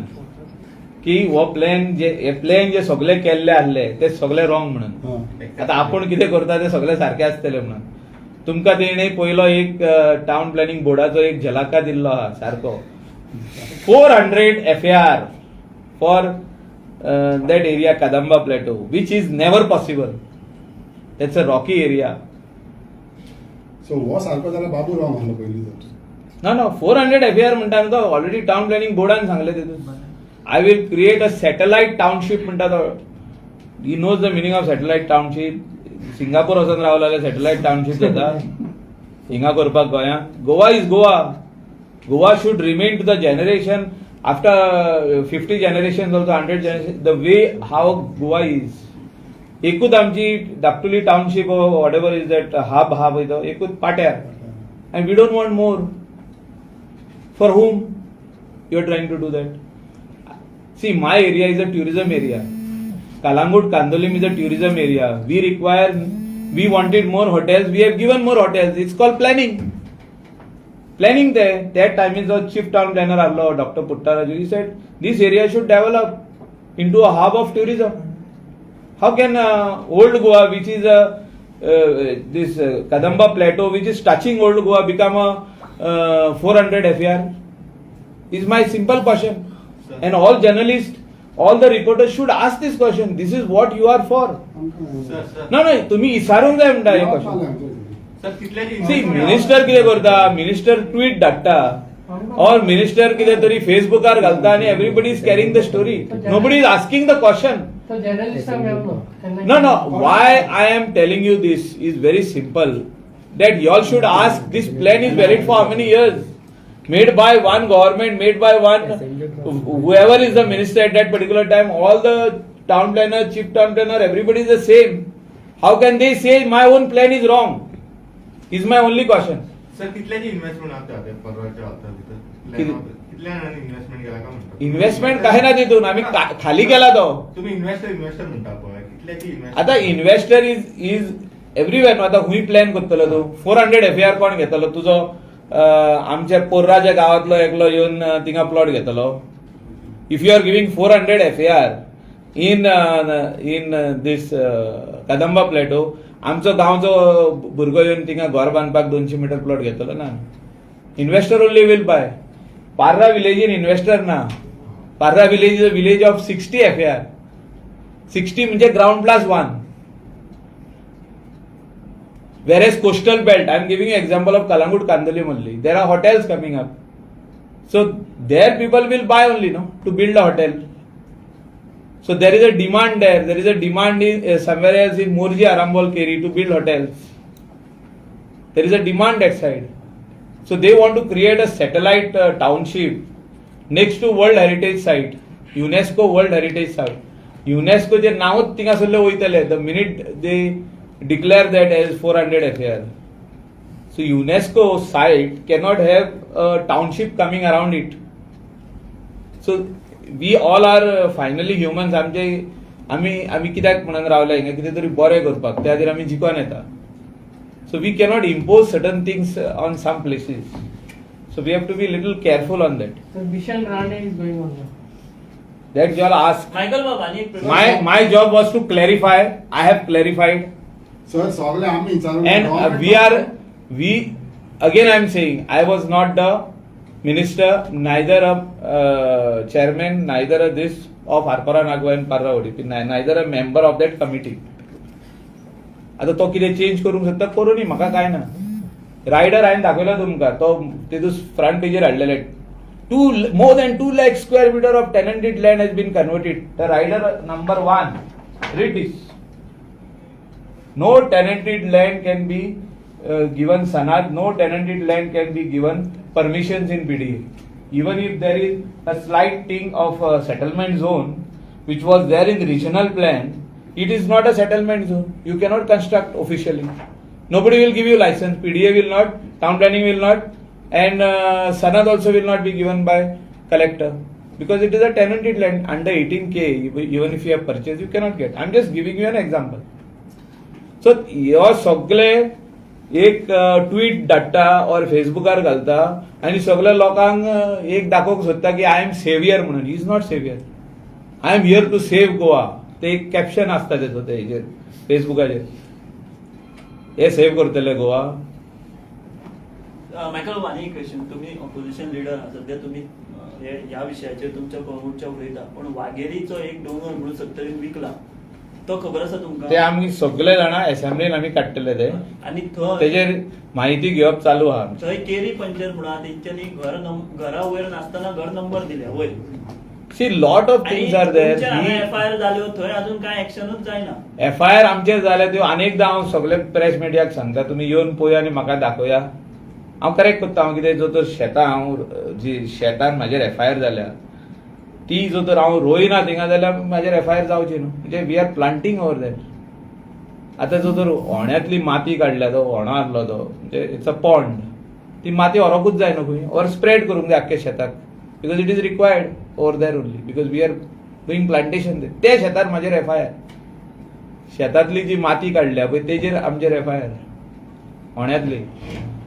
की हो plan जे सगळे केल्ले आसले ते सगळे रॉंग म्हणून. आता आपण कितें करता ते सगळे सारखे आसतले म्हणून. तुमकां तेणे पयलो एक टाउन प्लॅनिंग बोर्डाचो एक झलाका दिल्लो आहा सारको 400 FAR for that area Kadamba Plateau, which is never possible. That's a rocky area. So हो सारको जाल्यार बाबू राव म्हणलो पयलीं तर. No, 400 FAR म्हणटा तो ऑलरेडी टाउन प्लॅनिंग बोर्डान सांगले तितून. I will create a satellite township म्हणटा तो. He knows the meaning of satellite township. Singapore वचून रावलो जाल्यार satellite township जाता. हिंगा करपाक गोंयांत. Goa is Goa. Goa should remain to the generation after 50 generations also 100 generations, the way how Goa is. एकूच आमची दापटुली township or whatever is that hub पळय तो एकूच पाट्यार. And we don't want more. For whom you are trying to do that? See, my area is a tourism area. Kalangut Kandolim is a tourism area. We wanted more hotels. We have given more hotels. It's called planning. Planning there, that time is the chief town planner Allo, Dr. Puttaraju. He said this area should develop into a hub of tourism. How can old Goa, which is this Kadamba Plateau, which is touching old Goa, become a 400 FAR? Is my simple question. And all journalists, all the reporters should ask this question. This is what you are for. No, तुम्ही इसारूंक जाय म्हणटा हे question. See, minister कितें करता? Minister tweet धाडटा or minister कितें तरी Facebookar घालता आणि everybody is carrying the story. Nobody is asking the question. तो journalist No. Why I am telling you this is very simple. That you all should ask, this plan is valid for how many years? Made by one government, made by one, whoever is the minister at that particular time, all the town planner, chief town planner, everybody is the same. How can they say my own plan is wrong? Is my only question. Sir कितल्याची investment आता परवाच्या आता कितल्या investment केला का म्हणता? Investment काय ना तिथून आम्ही खाली केला तो. तुम्ही इन्व्हेस्टर म्हणता पळय कितल्याची इन्व्हेस्टमेंट. आता इन्व्हेस्टर इज एव्हरीवेअर. आता हुंय प्लॅन करतलो तू 400 FAR कोण घेतलो? तुझो आमच्या पोर्राच्या गावातलो एकलो येऊन थिंगा प्लॉट घेतलो. If you are giving 400 FAR in this Kadamba plateau, आमचो गांवचो भुरगो येवन थिंगा घर बांदपाक 200 मीटर प्लॉट घेतलो ना. Investor only will buy. Parra विलेजीन इन्व्हेस्टर ना. Parra village is a village of 60 FAR. 60 म्हणजे ground plus 1. Whereas coastal belt, I am giving you example of Kalangut Kandolim only. There are hotels coming up. So there people will buy only, no, to build a hotel. So there is a demand there. There is a demand in somewhere else in Morji, Arambol, Keri to build hotels. There is a demand that side. So they want to create a satellite township next to World Heritage Site, UNESCO World Heritage Site. UNESCO जे नावच थिंगा सल्ले वयतले the minute they declare that as 400 FAR. So UNESCO site cannot have a township coming around it. So we all are finally humans. आम्ही कित्याक म्हणून रावले हिंगा कितें तरी बरें करपाक, त्या खातीर आमी जिखोन येता. So we cannot impose certain things on some places. So we have to be little careful on that. So Mission Rane is going on now. That you all ask. Michael Baba, आणि एक My job was to clarify. I have clarified. Sir सगळे आम्ही विचारून And we again I am saying I was not the minister, neither a chairman, neither a this. Of Arpora Nagoa and Parra ODP neither a member of that committee. आता तो कितें change करूंक सोदता करूं न्ही, म्हाका काय ना. रायडर हांवें दाखयलो तुमकां, तो तेतूस front पेजीर हाडलेले more than 2 lakh square meter of tenanted land has been converted. The rider number 1, read this. No tenanted land can be given sanad, no tenanted land can be given permissions in PDA. Even if there is a slight thing of a settlement zone which was there in the regional plan, it is not a settlement zone. You cannot construct officially. Nobody will give you license. PDA will not, town planning will not, and sanad also will not be given by collector because it is a tenanted land under 18K. Even if you have purchased, you cannot get. I am just giving you an example. So ह्यो सगळे एक tweet धाडटा और फेसबुकार घालता आनी सगळ्या लोकांक एक दाखोवंक सोदता की आय एम सेवियर म्हणून. He is not saviour. I am here to save Goa. ते एक कॅप्शन आसता तेचो तेजेर फेसबुकाचेर. हे सेव्ह करतले गोवा. मायकल वानी क्वेश्चन, तुम्ही ऑपोजिशन लीडर आहात, सध्या तुम्ही ह्या विषयाचेर तुमच्या प्रमुखच्या उलयता, पण वाघेरीचो एक डोंगर म्हणून सत्तरीन विकला, तो खबर आसा तुमकां? ते आमी सगळे जाणा असेंब्लीन आमी काडटले ते, आनी थंय तेजेर माहिती घेवप चालू आहा. थंय केरी पंचायत म्हणून आहा, तेंच्यांनी घरा वयर नासतना घर नंबर दिल्या वयर. See lot of things are there. FIR जाल्यो, थंय अजून काय एक्शनूच जायना. एफआयआर आमचेर जाल्या त्यो अनेकदां हांव सगळे प्रेस मिडियाक सांगता, तुमी येवन पळया आनी म्हाका दाखोवया. हांव करेक्ट करता. हांव कितें जो तर शेतां हांव जी शेतान म्हाजेर एफआयआर जाल्या ती जो तर हांव रोयना थिंगा जाल्यार म्हाजेर एफआयआर जावची न्हू. म्हणजे we are planting over that. आतां जो तर होण्यातली माती काडल्या, तो होणो आसलो तो, म्हणजे इट्स अ पॉन्ड, ती माती व्हरोकूच जाय न्हू खंय, और स्प्रेड करूंक जाय आख्ख्या शेताक, because it is required over there only, because we are doing plantation. त्या शेतार म्हाजेर एफआयआर. शेतांतली जी माती काडल्या पळय तेजेर आमचेर FIR होण्यातली.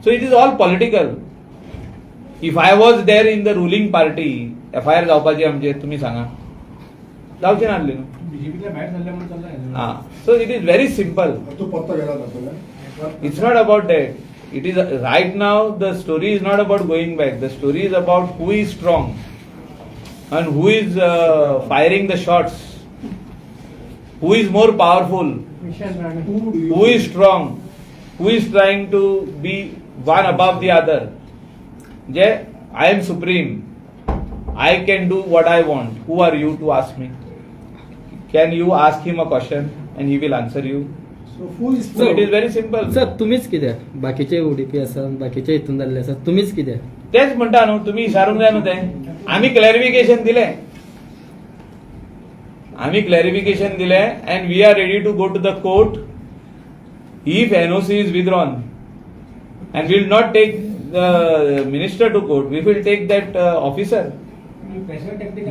So it is all political. If I was there in the ruling party, FIR जावपाची आमचेर, तुमी सांगा, जावची नासली न्हू. बीजेपीतल्या भायर सरल्या म्हणून चल्ला. हां, so it is very simple. तू पत्ता गेला दाखवला. It's not about that. It is right now the story is not about going back. The story is about who is strong and who is firing the shots. Who is more powerful? Micheal Rane. Who is strong? Who is trying to be one above the other? Je, I am supreme. I can do what I want. Who are you to ask me? Can you ask him a question and he will answer you? So who is So it is very simple. Sir तुम्हीच कित्याक बाकीचे ODP आसा, बाकीचे हितून जाल्ले आसा, तुम्हीच कित्याक? तेच म्हणटा न्हू, तुम्ही विचारूंक जाय न्हू तें. आमी क्लॅरिफिकेशन दिलें. आमी क्लॅरिफिकेशन दिलें and we are ready to go to the court if NOC is withdrawn. And we will not take the minister to court. We will take that officer.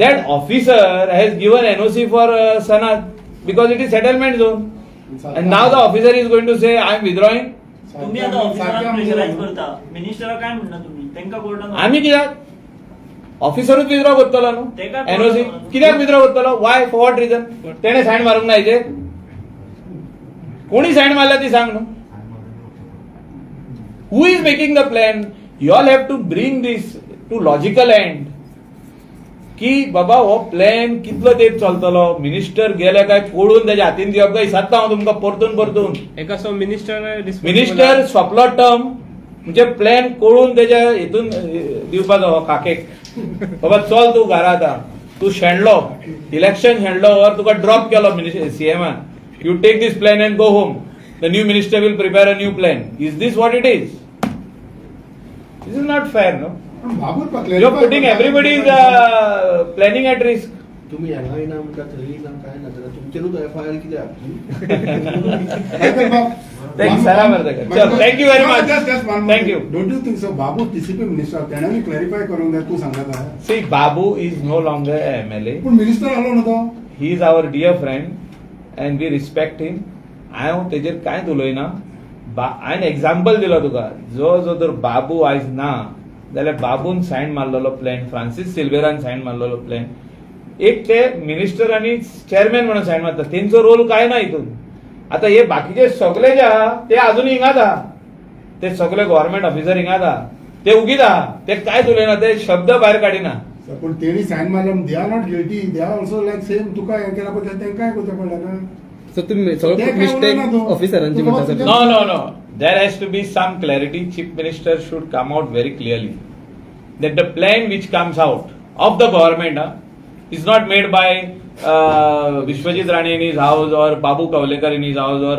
That officer has given NOC for Sanad because it is settlement zone. And now the officer is going to say, I am withdrawing. तुम्ही आता ऑफिसरांना pressurise करता, मिनिस्टरा काय म्हणना तुम्ही? तेंका कोर्टान आम्ही कित्याक? ऑफिसरूच withdraw करतलो न्हू. तेका एनओसी कित्याक विथड्रॉ करतलो? वाय? For what reason? तेणे सायन मारूंक ना हेजेर? कोणी सायन मारल्या ती सांग न्हू. Who is making the plan? You all have to bring this to logical end. की बाबा हो प्लॅन कितलो तेप चलतलो, मिनिस्टर गेले काय कोडून त्याच्या हातीन दिवप काय सांगता हांव तुमकां परतून एका सो मिनिस्टर सोंपलो टर्म म्हणजे प्लॅन कोळून त्याच्या हितून दिवपाचो हो काकेक. बाबा चल तू घरा आता, तू शेणलो, इलेक्शन शेणलो वर तुका ड्रॉप केलो सीएमान, you take this plan and go home. The new minister will prepare a new plan. Is this what it is? This is not fair. No, you are putting everybody is planning at risk. तुम्ही हांगाय ना म्हणटा थंय ना काय ना जाल्यार तुमचेरूच एफआयआर कित्याक? Thank you very much. Thank you. Don't you think so Babu TCP minister तेणें क्लॅरिफाय करूंक जाय. तू सांगत आहा C Babu is no longer MLA. पूण मिनिस्टर आलो न्हू तो. He is our dear friend and we respect him. हांव तेजेर कांयच उलयना. हांवें एक्झाम्पल दिलो तुका. जो जो तर बाबू आयज ना जाल्यार बाबून सायन मारलेलो प्लॅन, फ्रांसीस सिल्वेरान सायन मारलेलो प्लॅन, एक ते मिनिस्टर आणि चेअरमॅन म्हणून सायन मारता. तेंचो रोल काय ना हितून. आता हे बाकीचे सगळे जे आहा ते अजूनही हिंगाच आहा. ते सगळे गव्हर्नमेंट ऑफिसर हिंगाच आहा. ते उगीच आहा. ते कांयच उलयना. ते शब्द भायर काडिना. पूण तेणी सायन मारल्या they are not guilty, they are also like same तुका हें केला पळय तेंकांय करचें पडलें ना. सो तुम्ही सगळं ते काय मिस्टेक उलयना तो. ऑफिसरांची तुका म्हणटा sir. No, no, no. There has to be some clarity. Chief Minister should come out very clearly that the plan which comes out of the government is not made by Vishwajit Rane in his house or Babu Kavlekar in his house or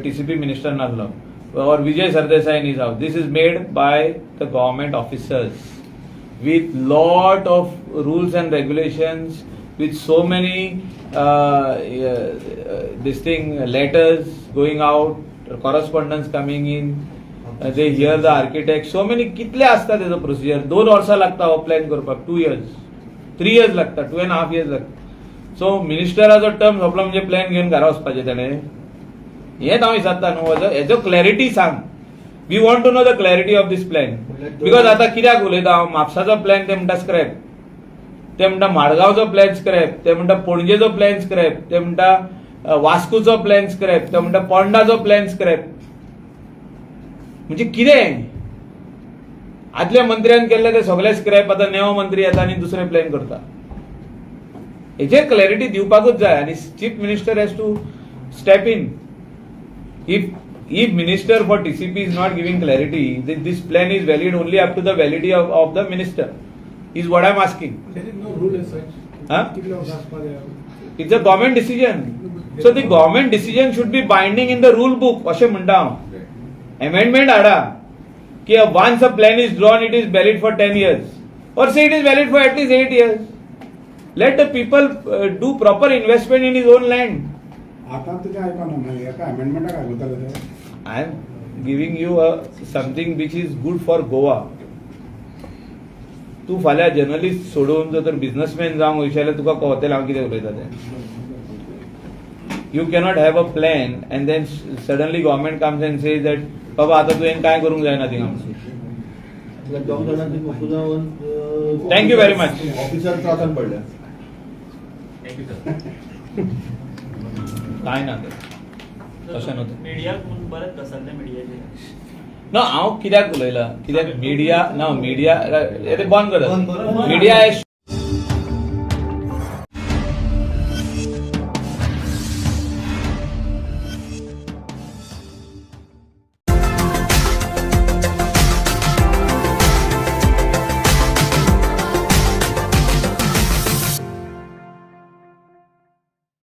TCP Minister Naglo or Vijay Sardesai in his house. This is made by the government officers with lot of rules and regulations, with so many letters going out, correspondence coming in, they hear the architect, so many कितले असता त्याचं procedure. 2 वर्सां लागता हो plan करपाक, 2 years, 3 years लागता, 2.5 years लागता. So मिनिस्टराचो term सोंपलो म्हणजे प्लॅन घेवन घरा वचपाचें ताणें. हेच हांव विचारता न्हू, हेजो क्लॅरिटी सांग. We want to know the clarity of this plan. Because आतां कित्याक उलयता हांव, म्हापसाचो प्लॅन ते म्हणटा स्क्रॅप, ते म्हणटा माडगांवचो प्लॅन स्क्रॅप, ते म्हणटा पणजेचो प्लॅन स्क्रॅप, ते म्हणटा वास्कोचो प्लॅन स्क्रॅप, ते म्हणटा पोंडाचो प्लॅन स्क्रॅप. म्हणजे कितें? आदल्या मंत्र्यान केल्ले ते सगळे स्क्रॅप, आतां नवो मंत्री येता आनी दुसरे प्लॅन करता. हेचेर क्लॅरिटी दिवपाकूच जाय आनी chief minister has to step in. If minister for TCP is not giving clarity, this plan is valid only up to the validity of the minister, is what I am asking. There is no rule as such. Huh? It's a government decision. So the government decision should be binding in the rule book. अशें म्हणटा हांव. Amendment हाडा की once a plan is drawn, it is valid for 10 years, or say it is valid for at least 8 years. Let the people do proper investment in his own land. आतां तुजें आयकना ना, हेका अमेंडमेंटाक आयकताले ते. I am giving you something which is good for Goa. तू फाल्यां journalist सोडून जर तर बिझनेसमॅन जावंक वयशे जाल्यार तुका कळटलें हांव कितें उलयता तें. You cannot have a plan and then suddenly government comes and says that बाबा आतां तुवें कांय करूंक जायना थिंगा. दोग जाणांची म्हाका जावन Thank you very much. Officer त्रासान पडल्या. कांय ना तें तशें न्हू तें. मिडियाक म्हणून बरेच घसरले मिडियाचे. ना हांव कित्याक उलयलां, कित्याक मिडिया ना मिडिया ते बंद करत. Media has